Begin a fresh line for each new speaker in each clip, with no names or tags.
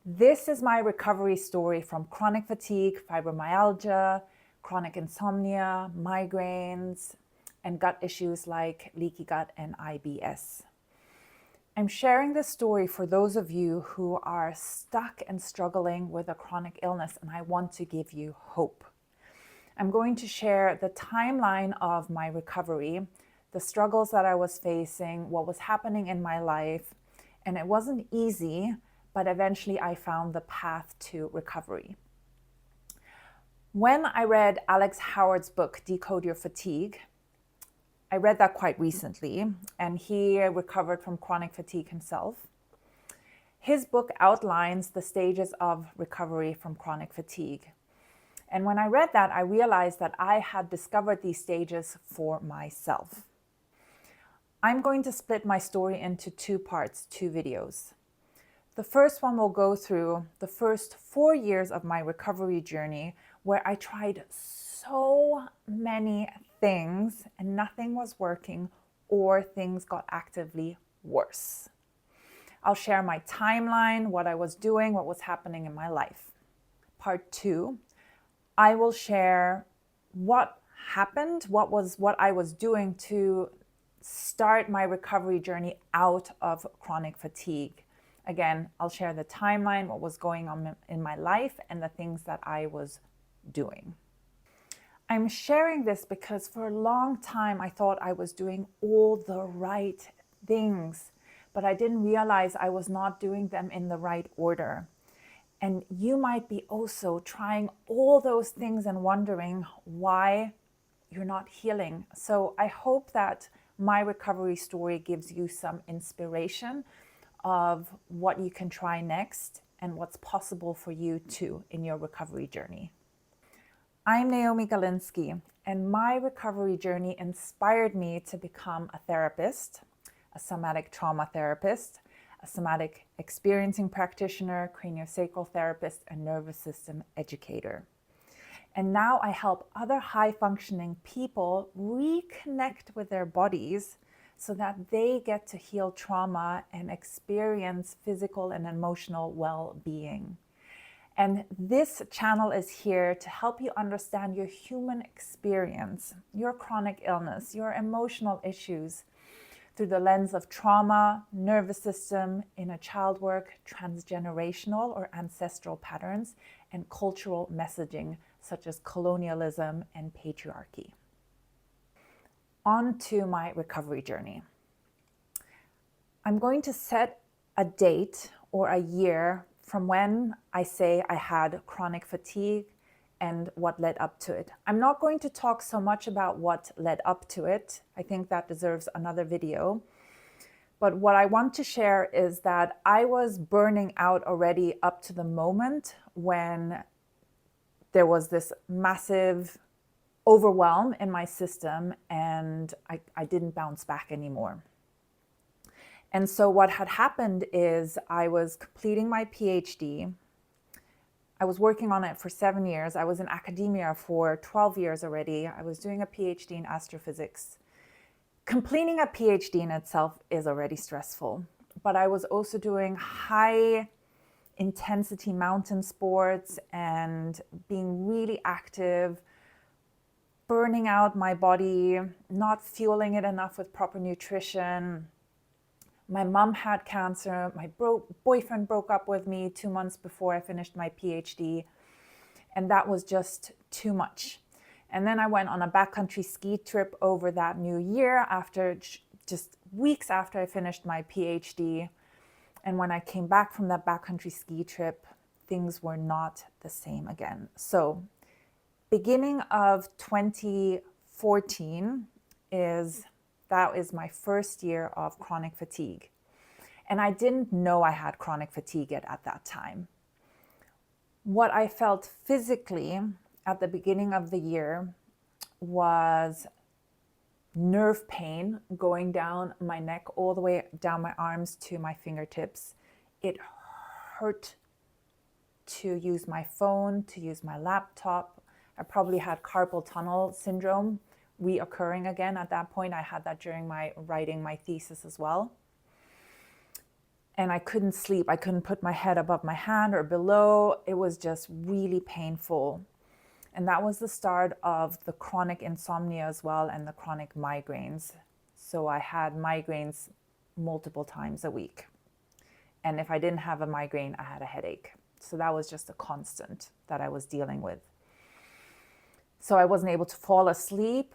This is my recovery story from chronic fatigue, fibromyalgia, chronic insomnia, migraines, and gut issues like leaky gut and IBS. I'm sharing this story for those of you who are stuck and struggling with a chronic illness, and I want to give you hope. I'm going to share the timeline of my recovery, the struggles that I was facing, what was happening in my life, and it wasn't easy, but eventually I found the path to recovery. When I read Alex Howard's book, Decode Your Fatigue, I read that quite recently, and he recovered from chronic fatigue himself. His book outlines the stages of recovery from chronic fatigue. And when I read that, I realized that I had discovered these stages for myself. I'm going to split my story into two parts, two videos. The first one will go through the first 4 years of my recovery journey, where I tried so many things and nothing was working, or things got actively worse. I'll share my timeline, what I was doing, what was happening in my life. Part 2, I will share what happened, what I was doing to start my recovery journey out of chronic fatigue. Again, I'll share the timeline, what was going on in my life, and the things that I was doing. I'm sharing this because for a long time I thought I was doing all the right things, but I didn't realize I was not doing them in the right order. And you might be also trying all those things and wondering why you're not healing. So I hope that my recovery story gives you some inspiration of what you can try next and what's possible for you too in your recovery journey. I'm Naomi Galinsky, and my recovery journey inspired me to become a therapist, a somatic trauma therapist, a somatic experiencing practitioner, craniosacral therapist, and nervous system educator. And now I help other high-functioning people reconnect with their bodies so that they get to heal trauma and experience physical and emotional well-being. And this channel is here to help you understand your human experience, your chronic illness, your emotional issues through the lens of trauma, nervous system, inner child work, transgenerational or ancestral patterns, and cultural messaging such as colonialism and patriarchy. On to my recovery journey. I'm going to set a date or a year from when I say I had chronic fatigue and what led up to it. I'm not going to talk so much about what led up to it. I think that deserves another video. But what I want to share is that I was burning out already up to the moment when there was this massive overwhelm in my system and I didn't bounce back anymore. And so what had happened is I was completing my PhD. I was working on it for 7 years. I was in academia for 12 years already. I was doing a PhD in astrophysics. Completing a PhD in itself is already stressful, but I was also doing high intensity mountain sports and being really active, burning out my body, not fueling it enough with proper nutrition. My mom had cancer. My boyfriend broke up with me 2 months before I finished my PhD. And that was just too much. And then I went on a backcountry ski trip over that new year after just weeks after I finished my PhD. And when I came back from that backcountry ski trip, things were not the same again. So beginning of 2014 is my first year of chronic fatigue. And I didn't know I had chronic fatigue at that time. What I felt physically at the beginning of the year was nerve pain going down my neck, all the way down my arms to my fingertips. It hurt to use my phone, to use my laptop. I probably had carpal tunnel syndrome reoccurring again at that point. I had that during my writing my thesis as well. and I couldn't sleep. I couldn't put my head above my hand or below. It was just really painful. And that was the start of the chronic insomnia as well, and the chronic migraines. So I had migraines multiple times a week. And if I didn't have a migraine, I had a headache. So that was just a constant that I was dealing with. So I wasn't able to fall asleep.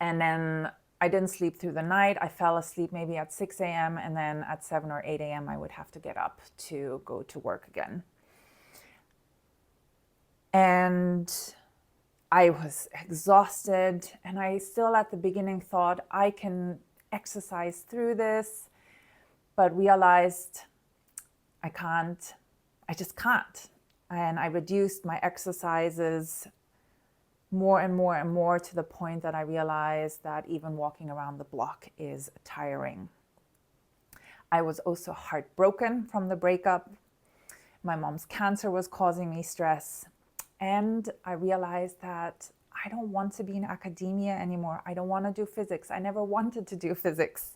And then I didn't sleep through the night. I fell asleep maybe at 6 a.m. and then at 7 or 8 a.m. I would have to get up to go to work again. And I was exhausted, and I still at the beginning thought I can exercise through this, but realized I can't. I just can't. And I reduced my exercises more and more and more to the point that I realized that even walking around the block is tiring. I was also heartbroken from the breakup. My mom's cancer was causing me stress. And I realized that I don't want to be in academia anymore. I don't want to do physics. I never wanted to do physics.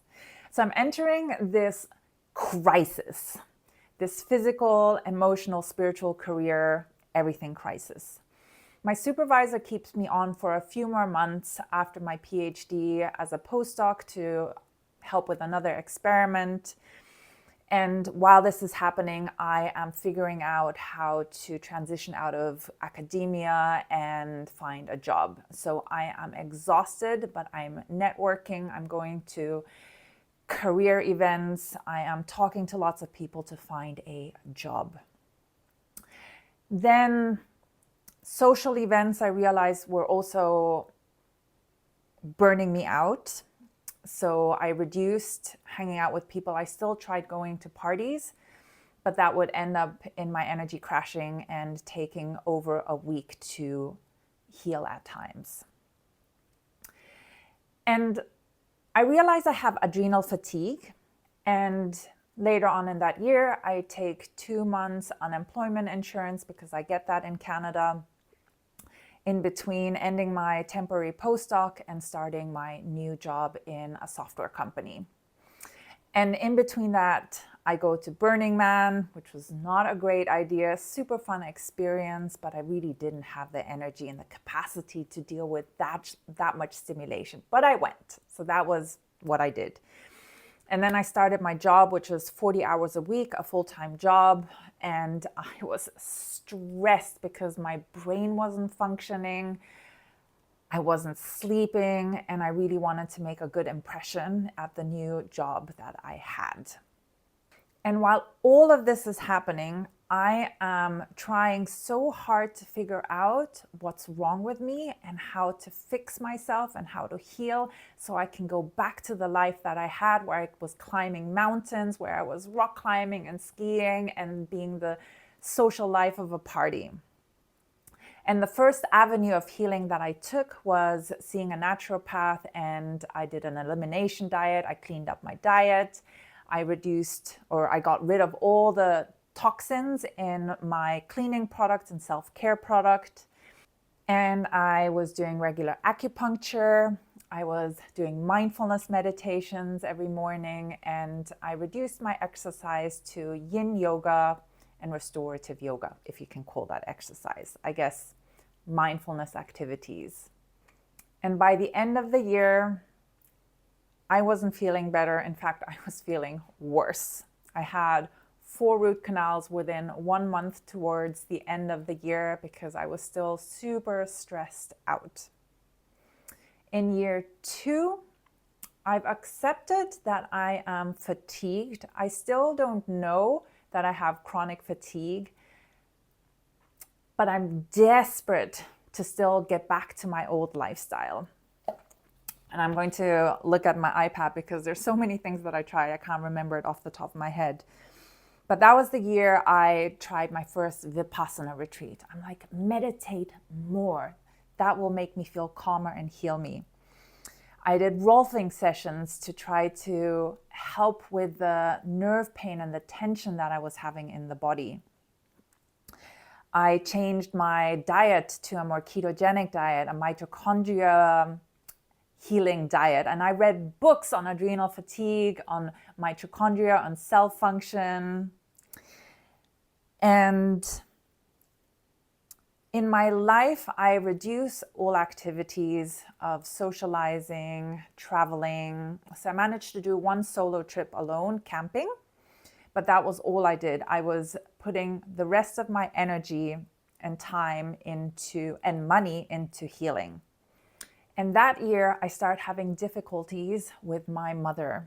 So I'm entering this crisis, this physical, emotional, spiritual career, everything crisis. My supervisor keeps me on for a few more months after my PhD as a postdoc to help with another experiment. And while this is happening, I am figuring out how to transition out of academia and find a job. So I am exhausted, but I'm networking. I'm going to career events. I am talking to lots of people to find a job. Then social events, I realized, were also burning me out. So I reduced hanging out with people. I still tried going to parties, but that would end up in my energy crashing and taking over a week to heal at times. And I realized I have adrenal fatigue. And later on in that year, I take 2 months unemployment insurance because I get that in Canada, in between ending my temporary postdoc and starting my new job in a software company. And in between that, I go to Burning Man, which was not a great idea, super fun experience, but I really didn't have the energy and the capacity to deal with that much stimulation. But I went, so that was what I did. And then I started my job, which was 40 hours a week, a full-time job. And I was stressed because my brain wasn't functioning. I wasn't sleeping, and I really wanted to make a good impression at the new job that I had. And while all of this is happening, I am trying so hard to figure out what's wrong with me and how to fix myself and how to heal so I can go back to the life that I had, where I was climbing mountains, where I was rock climbing and skiing and being the social life of a party. And the first avenue of healing that I took was seeing a naturopath, and I did an elimination diet. I cleaned up my diet. I got rid of all the toxins in my cleaning products and self-care product. And I was doing regular acupuncture. I was doing mindfulness meditations every morning, and I reduced my exercise to yin yoga and restorative yoga, if you can call that exercise. I guess mindfulness activities. And by the end of the year, I wasn't feeling better. In fact, I was feeling worse. I had 4 root canals within 1 month towards the end of the year because I was still super stressed out. In year 2, I've accepted that I am fatigued. I still don't know that I have chronic fatigue, but I'm desperate to still get back to my old lifestyle. And I'm going to look at my iPad because there's so many things that I tried. I can't remember it off the top of my head. But that was the year I tried my first Vipassana retreat. I'm like, meditate more. That will make me feel calmer and heal me. I did rolfing sessions to try to help with the nerve pain and the tension that I was having in the body. I changed my diet to a more ketogenic diet, a mitochondria healing diet. And I read books on adrenal fatigue, on mitochondria, on cell function. And in my life, I reduce all activities of socializing, traveling. So I managed to do one solo trip alone, camping, but that was all I did. I was putting the rest of my energy and time and money into healing. And that year, I started having difficulties with my mother.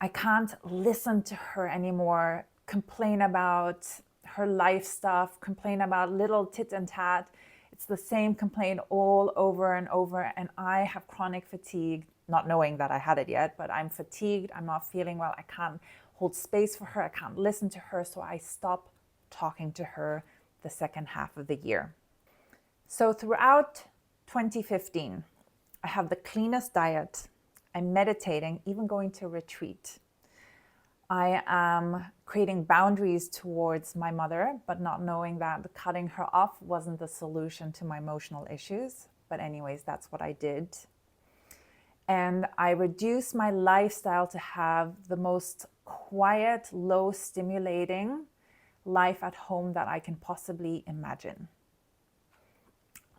I can't listen to her anymore, complain about her life stuff, complain about little tit and tat. It's the same complaint all over and over. And I have chronic fatigue, not knowing that I had it yet, but I'm fatigued. I'm not feeling well. I can't hold space for her. I can't listen to her. So I stopped talking to her the second half of the year. So throughout 2015, I have the cleanest diet. I'm meditating, even going to retreat. I am creating boundaries towards my mother, but not knowing that cutting her off wasn't the solution to my emotional issues. But anyways, that's what I did. And I reduced my lifestyle to have the most quiet, low stimulating life at home that I can possibly imagine.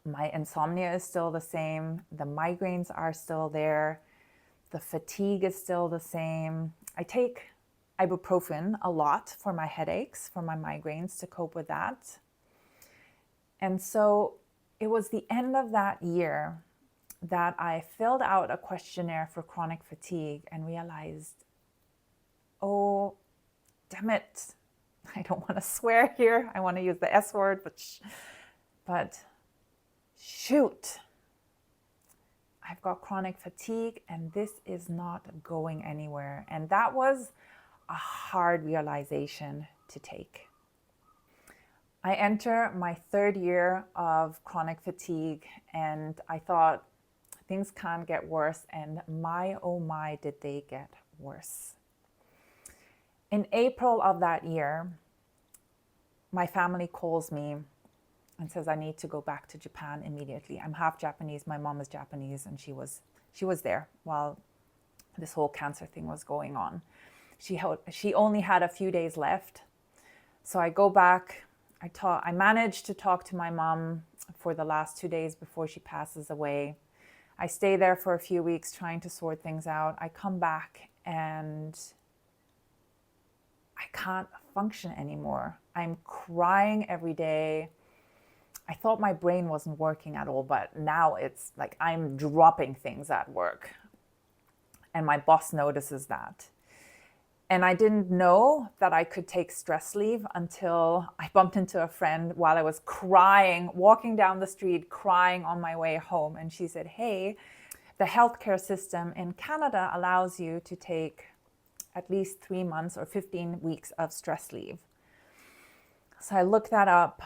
My insomnia is still the same. The migraines are still there. The fatigue is still the same. I take ibuprofen a lot for my headaches, for my migraines, to cope with that. And so it was the end of that year that I filled out a questionnaire for chronic fatigue and realized, oh, damn it. I don't want to swear here. I want to use the S word, but shoot. I've got chronic fatigue and this is not going anywhere. And that was a hard realization to take. I enter my third year of chronic fatigue and I thought things can't get worse, and my oh my did they get worse. In April of that year, my family calls me and says I need to go back to Japan immediately. I'm half Japanese, my mom is Japanese, and she was there while this whole cancer thing was going on. She only had a few days left. So I go back, I managed to talk to my mom for the last 2 days before she passes away. I stay there for a few weeks trying to sort things out. I come back and I can't function anymore. I'm crying every day. I thought my brain wasn't working at all, but now it's like I'm dropping things at work. And my boss notices that. And I didn't know that I could take stress leave until I bumped into a friend while I was crying, walking down the street, crying on my way home. And she said, hey, the healthcare system in Canada allows you to take at least 3 months or 15 weeks of stress leave. So I looked that up.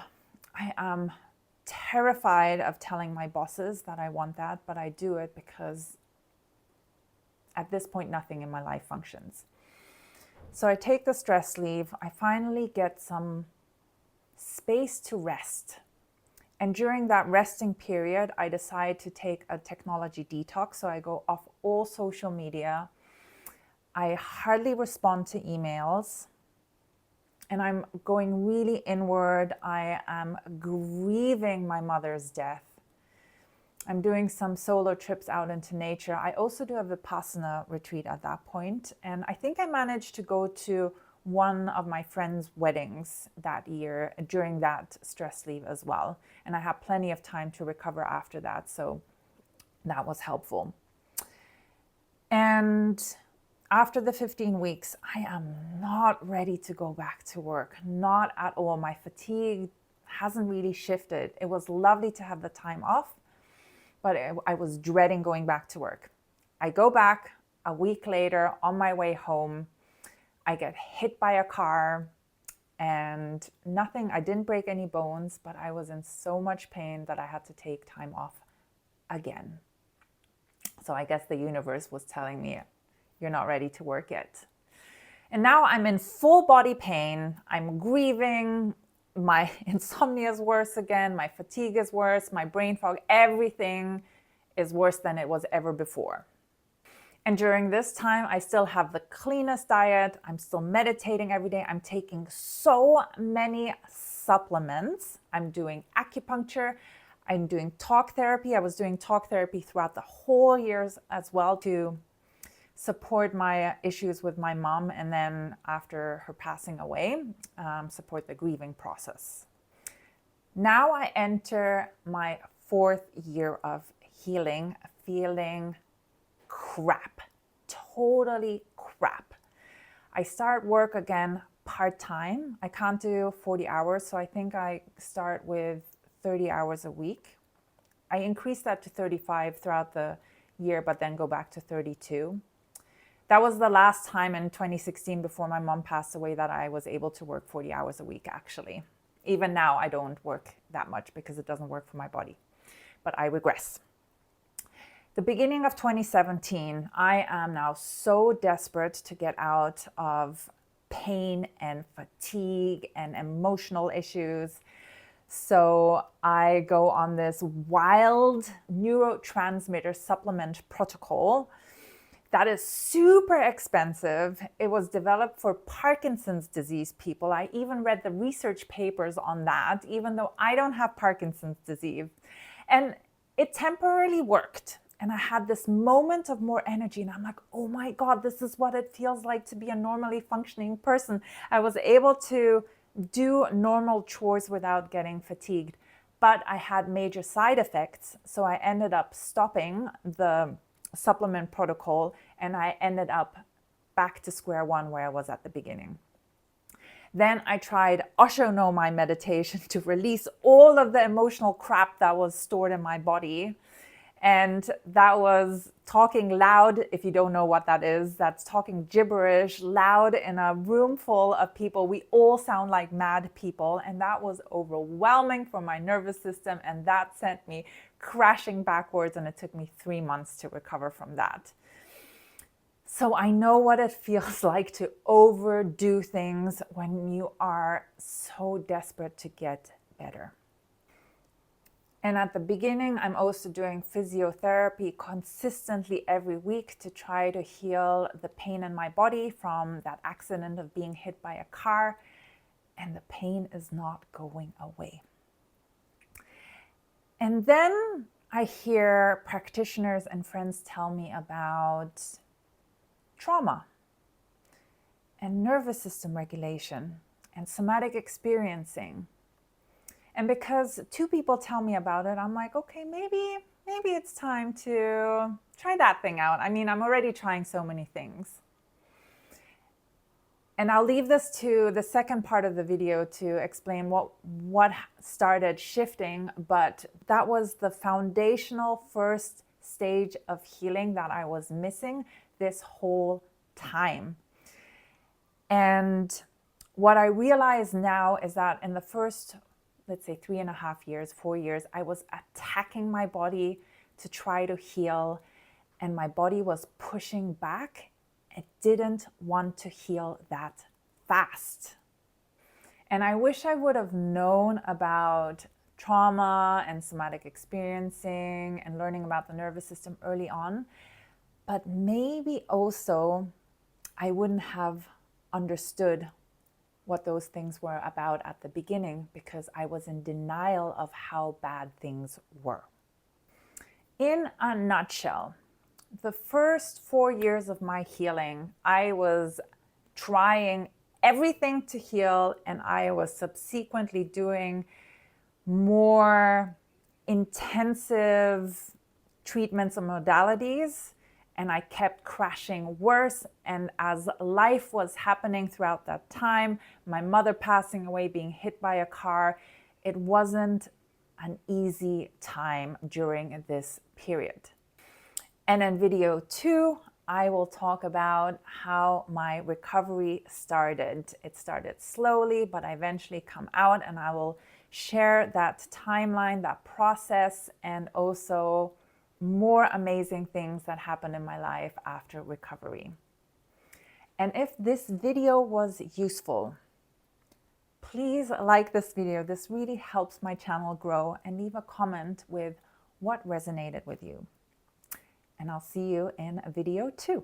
I am terrified of telling my bosses that I want that, but I do it because at this point, nothing in my life functions. So I take the stress leave. I finally get some space to rest. And during that resting period, I decide to take a technology detox. So I go off all social media. I hardly respond to emails. And I'm going really inward. I am grieving my mother's death. I'm doing some solo trips out into nature. I also do a Vipassana retreat at that point. And I think I managed to go to one of my friends' weddings that year during that stress leave as well. And I had plenty of time to recover after that. So that was helpful. And after the 15 weeks, I am not ready to go back to work. Not at all. My fatigue hasn't really shifted. It was lovely to have the time off, but I was dreading going back to work. I go back a week later on my way home. I get hit by a car and nothing, I didn't break any bones, but I was in so much pain that I had to take time off again. So I guess the universe was telling me, you're not ready to work yet. And now I'm in full body pain. I'm grieving. My insomnia is worse again. My fatigue is worse. My brain fog, everything is worse than it was ever before. And during this time, I still have the cleanest diet. I'm still meditating every day. I'm taking so many supplements. I'm doing acupuncture. I'm doing talk therapy. I was doing talk therapy throughout the whole years as well to support my issues with my mom. And then after her passing away, support the grieving process. Now I enter my 4th year of healing, feeling crap, totally crap. I start work again part-time. I can't do 40 hours, so I think I start with 30 hours a week. I increase that to 35 throughout the year, but then go back to 32. That was the last time in 2016 before my mom passed away that I was able to work 40 hours a week, actually. Even now, I don't work that much because it doesn't work for my body, but I regress. The beginning of 2017, I am now so desperate to get out of pain and fatigue and emotional issues. So I go on this wild neurotransmitter supplement protocol that is super expensive. It was developed for Parkinson's disease people. I even read the research papers on that, even though I don't have Parkinson's disease. And it temporarily worked. And I had this moment of more energy, and I'm like, oh my God, this is what it feels like to be a normally functioning person. I was able to do normal chores without getting fatigued, but I had major side effects. So I ended up stopping the supplement protocol, and I ended up back to square one where I was at the beginning. Then I tried Osho no Mai meditation to release all of the emotional crap that was stored in my body. And that was talking loud. If you don't know what that is, that's talking gibberish loud in a room full of people. We all sound like mad people. And that was overwhelming for my nervous system. And that sent me crashing backwards. And it took me 3 months to recover from that. So I know what it feels like to overdo things when you are so desperate to get better. And at the beginning, I'm also doing physiotherapy consistently every week to try to heal the pain in my body from that accident of being hit by a car. And the pain is not going away. And then I hear practitioners and friends tell me about trauma and nervous system regulation and somatic experiencing. And because 2 people tell me about it, I'm like, okay, maybe it's time to try that thing out. I mean, I'm already trying so many things. And I'll leave this to the second part of the video to explain what started shifting, but that was the foundational first stage of healing that I was missing this whole time. And what I realize now is that in the first, let's say 3.5 years, 4 years, I was attacking my body to try to heal, and my body was pushing back. It didn't want to heal that fast. And I wish I would have known about trauma and somatic experiencing and learning about the nervous system early on, but maybe also I wouldn't have understood what those things were about at the beginning because I was in denial of how bad things were. In a nutshell, the first 4 years of my healing, I was trying everything to heal, and I was subsequently doing more intensive treatments and modalities, and I kept crashing worse. And as life was happening throughout that time, my mother passing away, being hit by a car, it wasn't an easy time during this period. And in video 2, I will talk about how my recovery started. It started slowly, but I eventually come out, and I will share that timeline, that process, and also more amazing things that happened in my life after recovery. And if this video was useful, please like this video. This really helps my channel grow, and leave a comment with what resonated with you. and I'll see you in video 2.